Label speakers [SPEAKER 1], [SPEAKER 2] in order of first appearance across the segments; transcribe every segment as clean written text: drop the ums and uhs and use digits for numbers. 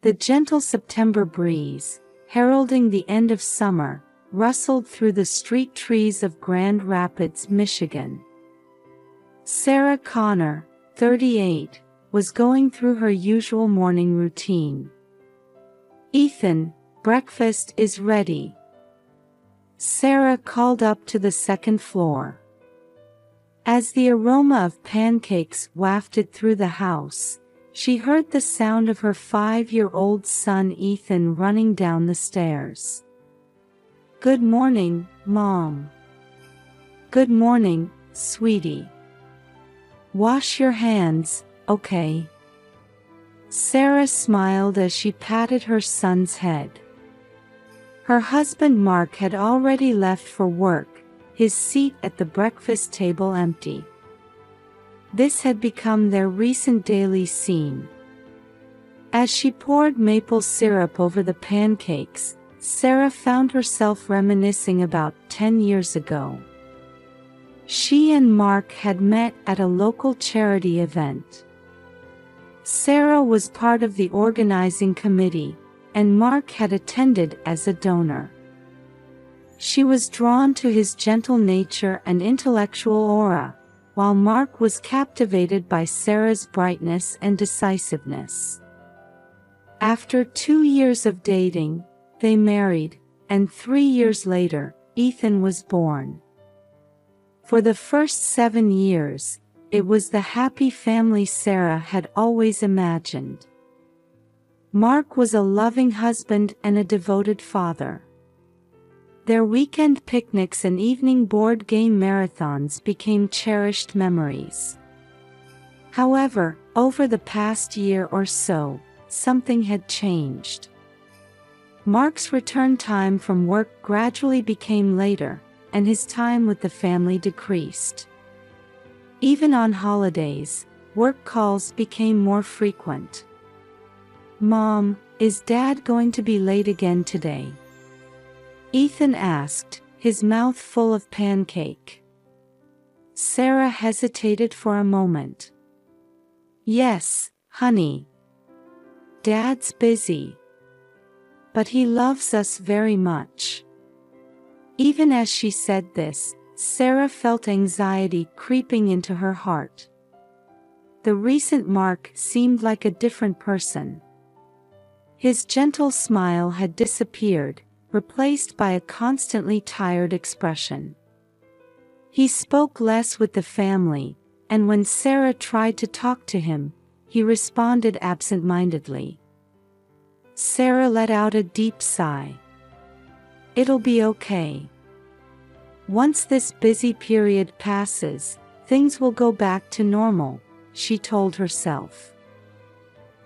[SPEAKER 1] The gentle September breeze, heralding the end of summer, rustled through the street trees of Grand Rapids, Michigan. Sarah Connor, 38, was going through her usual morning routine. "Ethan, breakfast is ready," Sarah called up to the second floor. As the aroma of pancakes wafted through the house, she heard the sound of her 5-year-old son Ethan running down the stairs. "Good morning, Mom." "Good morning, sweetie. Wash your hands, okay?" Sarah smiled as she patted her son's head. Her husband Mark had already left for work, his seat at the breakfast table empty. This had become their recent daily scene. As she poured maple syrup over the pancakes, Sarah found herself reminiscing about 10 years ago. She and Mark had met at a local charity event. Sarah was part of the organizing committee, and Mark had attended as a donor. She was drawn to his gentle nature and intellectual aura, while Mark was captivated by Sarah's brightness and decisiveness. After 2 years of dating, they married, and 3 years later, Ethan was born. For the first 7 years, it was the happy family Sarah had always imagined. Mark was a loving husband and a devoted father. Their weekend picnics and evening board game marathons became cherished memories. However, over the past year or so, something had changed. Mark's return time from work gradually became later, and his time with the family decreased. Even on holidays, work calls became more frequent. "Mom, is Dad going to be late again today?" Ethan asked, his mouth full of pancake. Sarah hesitated for a moment. "Yes, honey. Dad's busy. But he loves us very much." Even as she said this, Sarah felt anxiety creeping into her heart. The recent Mark seemed like a different person. His gentle smile had disappeared, replaced by a constantly tired expression. He spoke less with the family, and when Sarah tried to talk to him, he responded absent-mindedly. Sarah let out a deep sigh. "It'll be okay. Once this busy period passes, things will go back to normal," she told herself.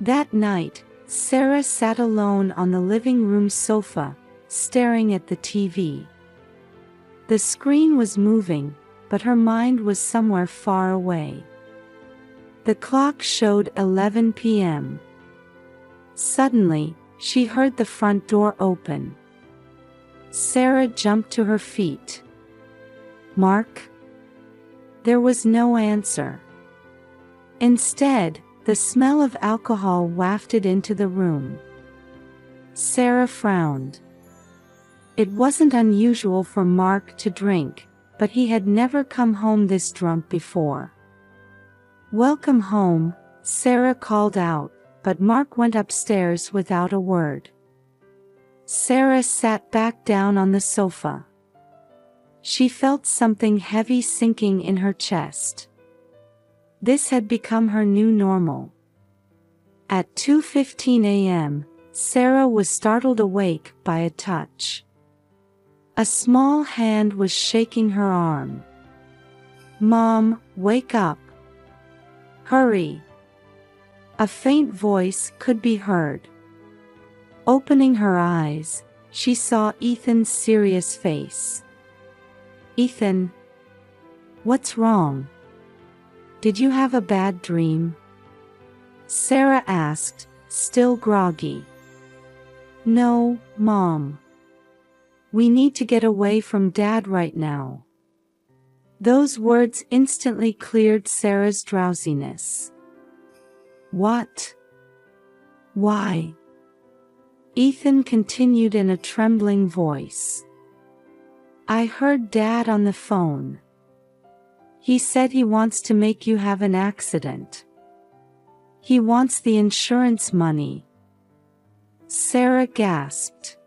[SPEAKER 1] That night, Sarah sat alone on the living room sofa, staring at the TV. The screen was moving, but her mind was somewhere far away. The clock showed 11 p.m. Suddenly, she heard the front door open. Sarah jumped to her feet. "Mark?" There was no answer. Instead, the smell of alcohol wafted into the room. Sarah frowned. It wasn't unusual for Mark to drink, but he had never come home this drunk before. "Welcome home," Sarah called out, but Mark went upstairs without a word. Sarah sat back down on the sofa. She felt something heavy sinking in her chest. This had become her new normal. At 2:15 a.m., Sarah was startled awake by a touch. A small hand was shaking her arm. "Mom, wake up. Hurry." A faint voice could be heard. Opening her eyes, she saw Ethan's serious face. "Ethan, what's wrong? Did you have a bad dream?" Sarah asked, still groggy. "No, Mom. We need to get away from Dad right now." Those words instantly cleared Sarah's drowsiness. "What? Why?" Ethan continued in a trembling voice. I heard Dad on the phone. He said he wants to make you have an accident. He wants the insurance money. Sarah gasped.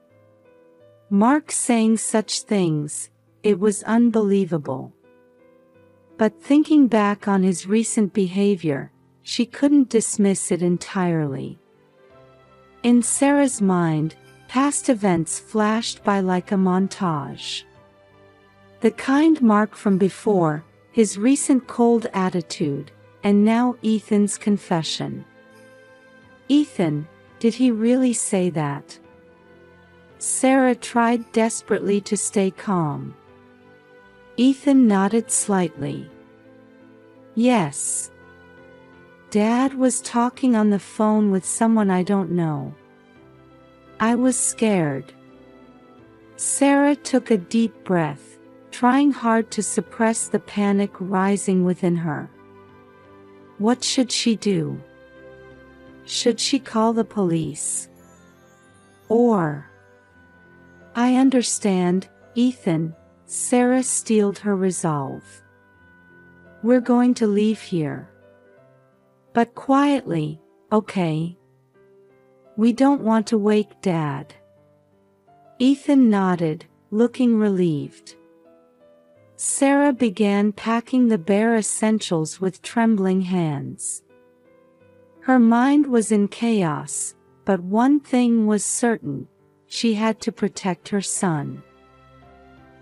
[SPEAKER 1] Mark saying such things, it was unbelievable. But thinking back on his recent behavior, she couldn't dismiss it entirely. In Sarah's mind, past events flashed by like a montage. The kind Mark from before, his recent cold attitude, and now Ethan's confession. Ethan, did he really say that? Sarah tried desperately to stay calm. Ethan nodded slightly. Yes. Dad was talking on the phone with someone I don't know. I was scared. Sarah took a deep breath, trying hard to suppress the panic rising within her. What should she do? Should she call the police? Or... I understand, Ethan, Sarah steeled her resolve. We're going to leave here. But quietly, okay? We don't want to wake Dad. Ethan nodded, looking relieved. Sarah began packing the bare essentials with trembling hands. Her mind was in chaos, but one thing was certain: she had to protect her son.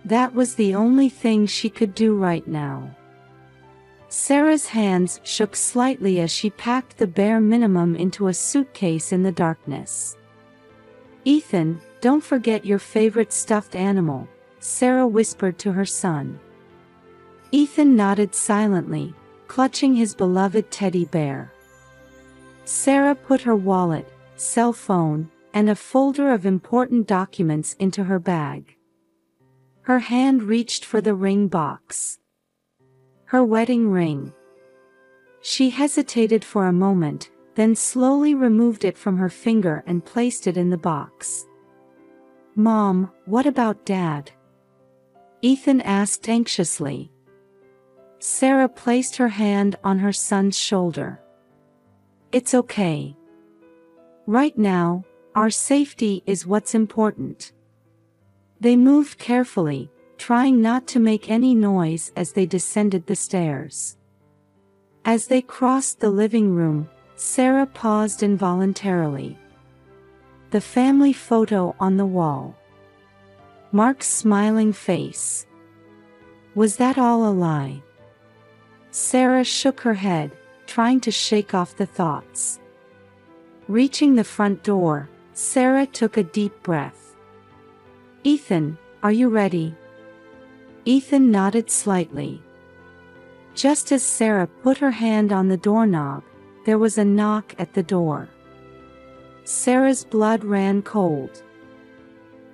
[SPEAKER 1] That was the only thing she could do right now. Sarah's hands shook slightly as she packed the bare minimum into a suitcase in the darkness. Ethan, don't forget your favorite stuffed animal, Sarah whispered to her son. Ethan nodded silently, clutching his beloved teddy bear. Sarah put her wallet, cell phone, and a folder of important documents into her bag. Her hand reached for the ring box. Her wedding ring. She hesitated for a moment, then slowly removed it from her finger and placed it in the box. Mom, what about Dad? Ethan asked anxiously. Sarah placed her hand on her son's shoulder. It's okay. Right now, our safety is what's important. They moved carefully, trying not to make any noise as they descended the stairs. As they crossed the living room, Sarah paused involuntarily. The family photo on the wall. Mark's smiling face. Was that all a lie? Sarah shook her head, trying to shake off the thoughts. Reaching the front door, Sarah took a deep breath. Ethan, are you ready? Ethan nodded slightly. Just as Sarah put her hand on the doorknob, there was a knock at the door. Sarah's blood ran cold.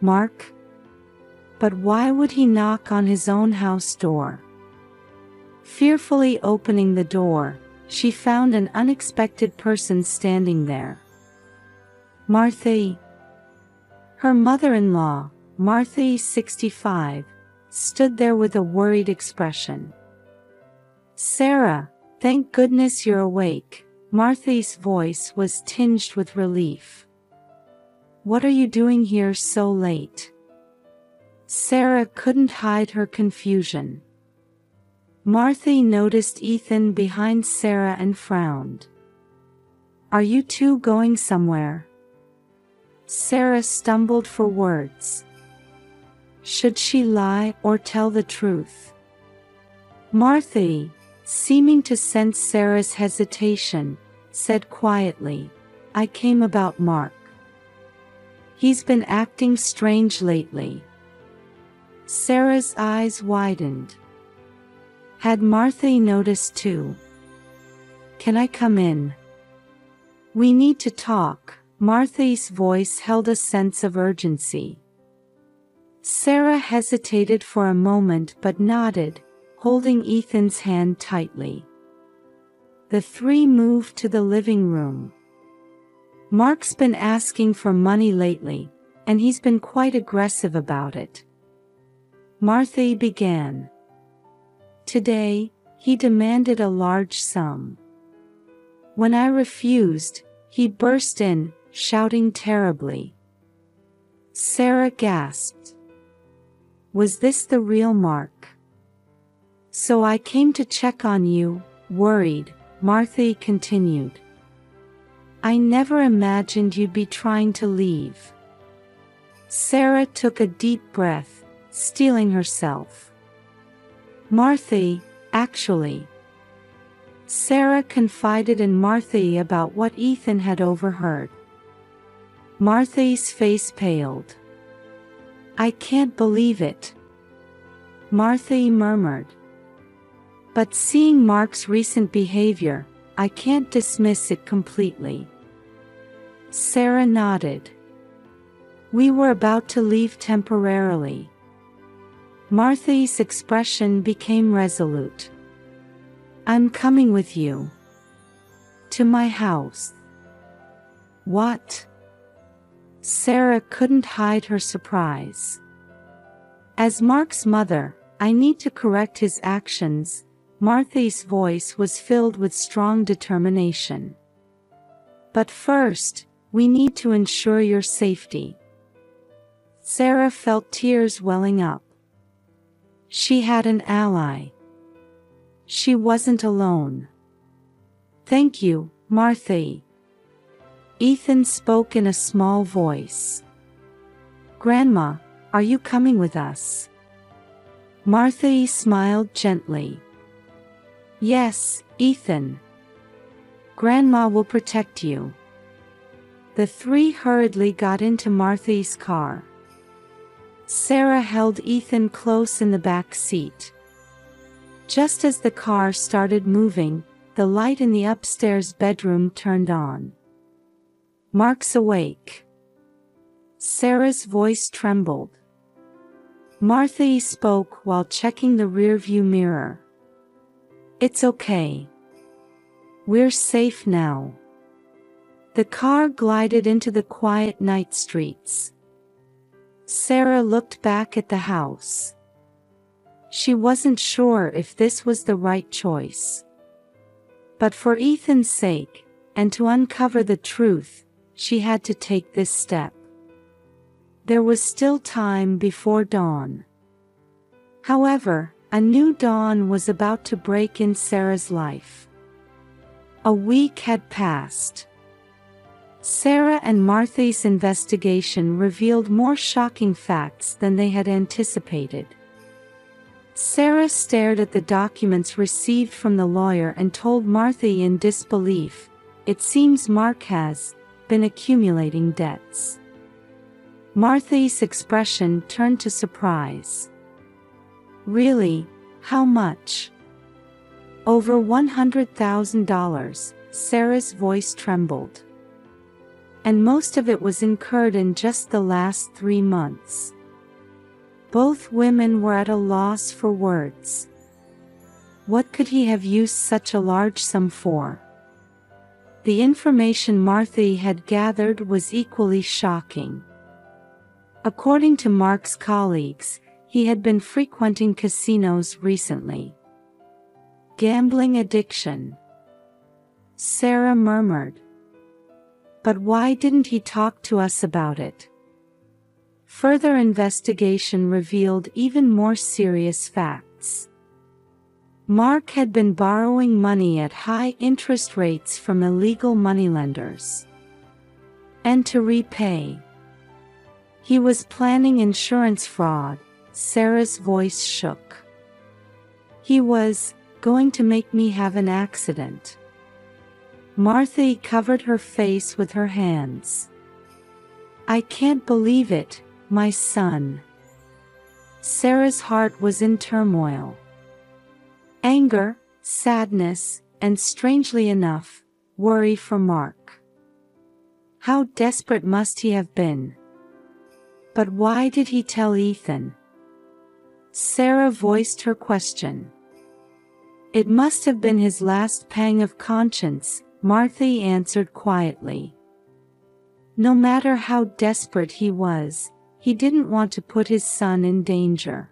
[SPEAKER 1] Mark? But why would he knock on his own house door? Fearfully opening the door, she found an unexpected person standing there. Martha. Her mother-in-law, Martha, 65, stood there with a worried expression. Sarah, thank goodness you're awake. Martha's voice was tinged with relief. What are you doing here so late? Sarah couldn't hide her confusion. Martha noticed Ethan behind Sarah and frowned. Are you two going somewhere? Sarah stumbled for words. Should she lie or tell the truth? Martha, seeming to sense Sarah's hesitation, said quietly, I came about Mark. He's been acting strange lately. Sarah's eyes widened. Had Martha noticed too? Can I come in? We need to talk. Martha's voice held a sense of urgency. Sarah hesitated for a moment but nodded, holding Ethan's hand tightly. The three moved to the living room. Mark's been asking for money lately, and he's been quite aggressive about it. Martha began. Today, he demanded a large sum. When I refused, he burst in, shouting terribly. Sarah gasped. Was this the real Mark? So I came to check on you, worried, Martha continued. I never imagined you'd be trying to leave. Sarah took a deep breath, steeling herself. Martha, actually. Sarah confided in Martha about what Ethan had overheard. Martha's face paled. I can't believe it, Martha murmured. But seeing Mark's recent behavior, I can't dismiss it completely. Sarah nodded. We were about to leave temporarily. Martha's expression became resolute. I'm coming with you. To my house. What? Sarah couldn't hide her surprise. As Mark's mother, I need to correct his actions. Martha's voice was filled with strong determination. But first, we need to ensure your safety. Sarah felt tears welling up. She had an ally. She wasn't alone. Thank you, Martha. Ethan spoke in a small voice. Grandma, are you coming with us? Martha smiled gently. Yes, Ethan. Grandma will protect you. The three hurriedly got into Martha's car. Sarah held Ethan close in the back seat. Just as the car started moving, the light in the upstairs bedroom turned on. Mark's awake. Sarah's voice trembled. Martha spoke while checking the rearview mirror. It's okay. We're safe now. The car glided into the quiet night streets. Sarah looked back at the house. She wasn't sure if this was the right choice. But for Ethan's sake, and to uncover the truth, she had to take this step. There was still time before dawn. However, a new dawn was about to break in Sarah's life. A week had passed. Sarah and Martha's investigation revealed more shocking facts than they had anticipated. Sarah stared at the documents received from the lawyer and told Martha in disbelief, "It seems Mark has been accumulating debts." Martha's expression turned to surprise. Really? How much? Over $100,000, Sarah's voice trembled. And most of it was incurred in just the last 3 months. Both women were at a loss for words. What could he have used such a large sum for? The information Martha had gathered was equally shocking. According to Mark's colleagues, he had been frequenting casinos recently. Gambling addiction. Sarah murmured. But why didn't he talk to us about it? Further investigation revealed even more serious facts. Mark had been borrowing money at high interest rates from illegal moneylenders. And to repay. He was planning insurance fraud. Sarah's voice shook. He was going to make me have an accident. Martha covered her face with her hands. I can't believe it, my son. Sarah's heart was in turmoil. Anger, sadness, and strangely enough, worry for Mark. How desperate must he have been? But why did he tell Ethan? Sarah voiced her question. It must have been his last pang of conscience, Martha answered quietly. No matter how desperate he was, he didn't want to put his son in danger.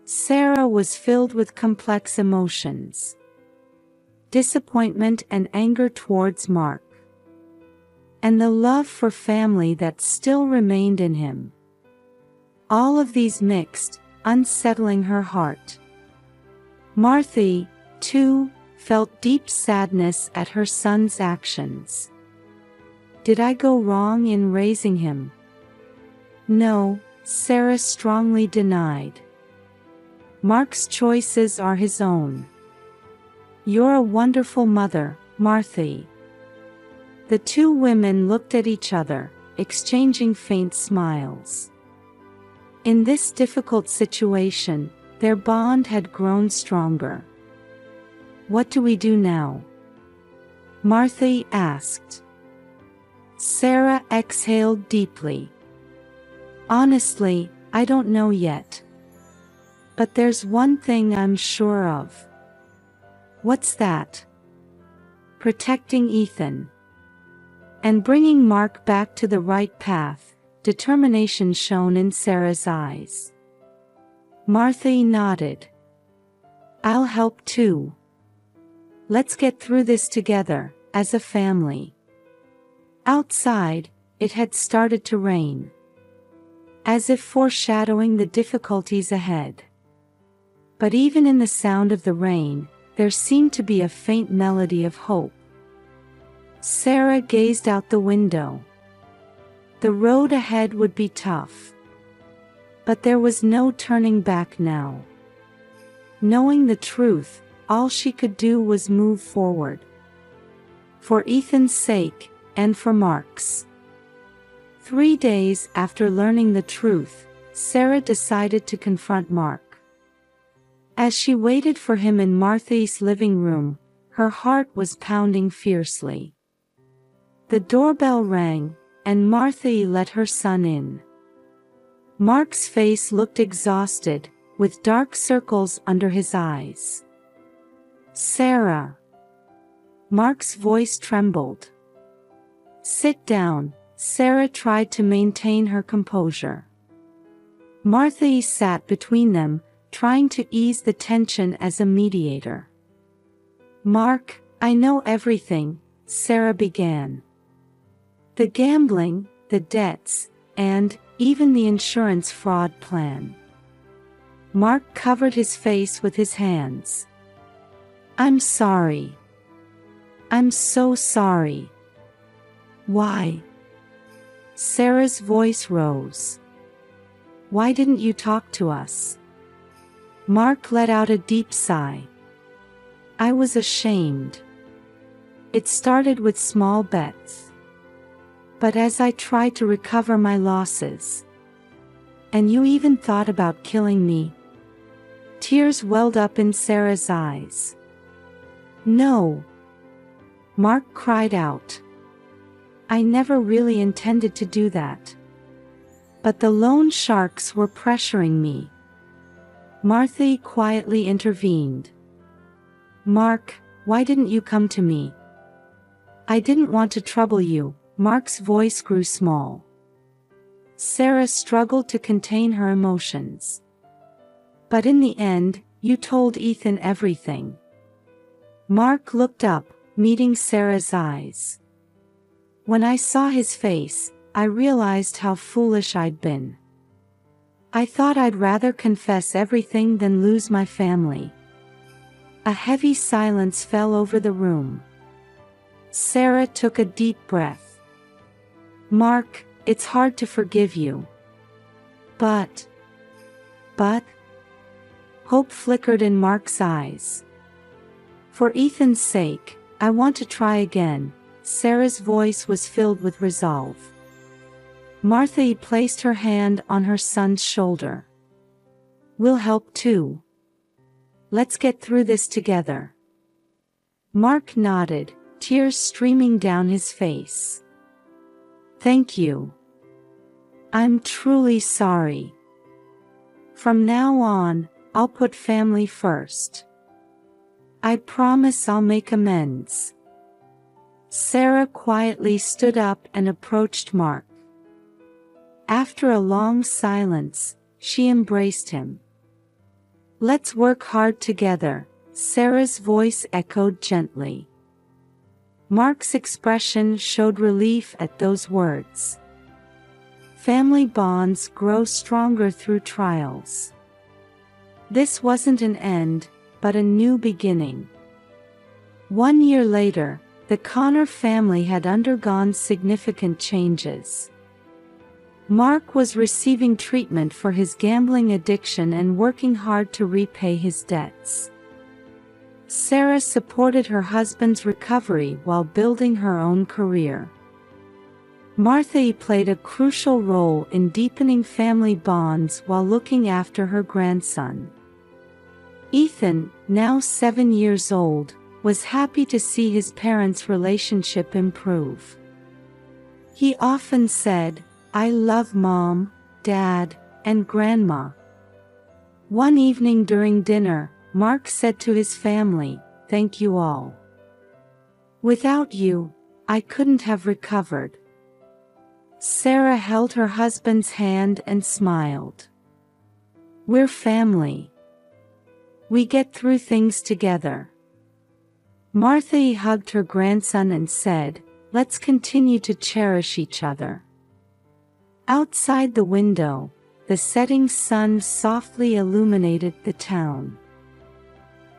[SPEAKER 1] Sarah was filled with complex emotions. Disappointment and anger towards Mark. And the love for family that still remained in him. All of these mixed, unsettling her heart. Martha, too, felt deep sadness at her son's actions. Did I go wrong in raising him? No, Sarah strongly denied. Mark's choices are his own. You're a wonderful mother, Martha. The two women looked at each other, exchanging faint smiles. In this difficult situation, their bond had grown stronger. What do we do now? Martha asked. Sarah exhaled deeply. Honestly, I don't know yet. But there's one thing I'm sure of. What's that? Protecting Ethan. And bringing Mark back to the right path, determination shone in Sarah's eyes. Martha nodded. I'll help too. Let's get through this together, as a family. Outside, it had started to rain. As if foreshadowing the difficulties ahead. But even in the sound of the rain, there seemed to be a faint melody of hope. Sarah gazed out the window. The road ahead would be tough. But there was no turning back now. Knowing the truth, all she could do was move forward. For Ethan's sake, and for Mark's. 3 days after learning the truth, Sarah decided to confront Mark. As she waited for him in Martha's living room, her heart was pounding fiercely. The doorbell rang, and Martha let her son in. Mark's face looked exhausted, with dark circles under his eyes. Sarah. Mark's voice trembled. Sit down, Sarah tried to maintain her composure. Martha sat between them, trying to ease the tension as a mediator. Mark, I know everything, Sarah began. The gambling, the debts, and even the insurance fraud plan. Mark covered his face with his hands. I'm sorry. I'm so sorry. Why? Sarah's voice rose. Why didn't you talk to us? Mark let out a deep sigh. I was ashamed. It started with small bets. But as I tried to recover my losses. And you even thought about killing me. Tears welled up in Sarah's eyes. No. Mark cried out. I never really intended to do that. But the loan sharks were pressuring me. Martha quietly intervened. Mark, why didn't you come to me? I didn't want to trouble you. Mark's voice grew small. Sarah struggled to contain her emotions. But in the end, you told Ethan everything. Mark looked up, meeting Sarah's eyes. When I saw his face, I realized how foolish I'd been. I thought I'd rather confess everything than lose my family. A heavy silence fell over the room. Sarah took a deep breath. Mark, it's hard to forgive you. But. Hope flickered in Mark's eyes. For Ethan's sake, I want to try again. Sarah's voice was filled with resolve. Martha placed her hand on her son's shoulder. We'll help too. Let's get through this together. Mark nodded, tears streaming down his face. Thank you. I'm truly sorry. From now on, I'll put family first. I promise I'll make amends. Sarah quietly stood up and approached Mark. After a long silence, she embraced him. "Let's work hard together," Sarah's voice echoed gently. Mark's expression showed relief at those words. Family bonds grow stronger through trials. This wasn't an end, but a new beginning. 1 year later, the Connor family had undergone significant changes. Mark was receiving treatment for his gambling addiction and working hard to repay his debts. Sarah supported her husband's recovery while building her own career. Martha played a crucial role in deepening family bonds while looking after her grandson. Ethan, now 7 years old, was happy to see his parents' relationship improve. He often said, "I love Mom, Dad, and Grandma." One evening during dinner, Mark said to his family, "Thank you all. Without you, I couldn't have recovered." Sarah held her husband's hand and smiled. "We're family. We get through things together." Martha hugged her grandson and said, "Let's continue to cherish each other." Outside the window, the setting sun softly illuminated the town.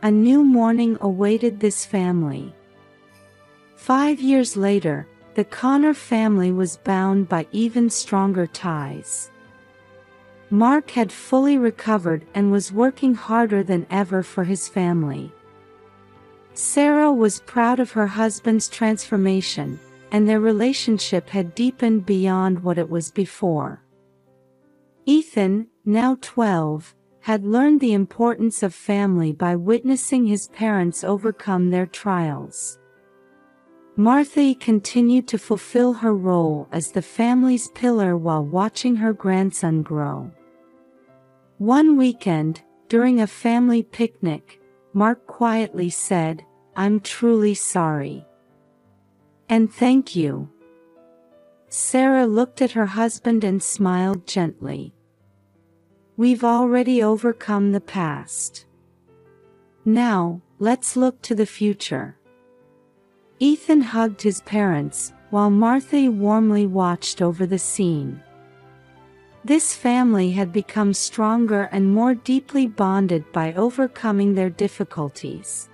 [SPEAKER 1] A new morning awaited this family. 5 years later, the Connor family was bound by even stronger ties. Mark had fully recovered and was working harder than ever for his family. Sarah was proud of her husband's transformation, and their relationship had deepened beyond what it was before. Ethan, now 12, had learned the importance of family by witnessing his parents overcome their trials. Martha continued to fulfill her role as the family's pillar while watching her grandson grow. One weekend, during a family picnic, Mark quietly said, "I'm truly sorry. And thank you." Sarah looked at her husband and smiled gently. "We've already overcome the past. Now, let's look to the future." Ethan hugged his parents, while Martha warmly watched over the scene. This family had become stronger and more deeply bonded by overcoming their difficulties.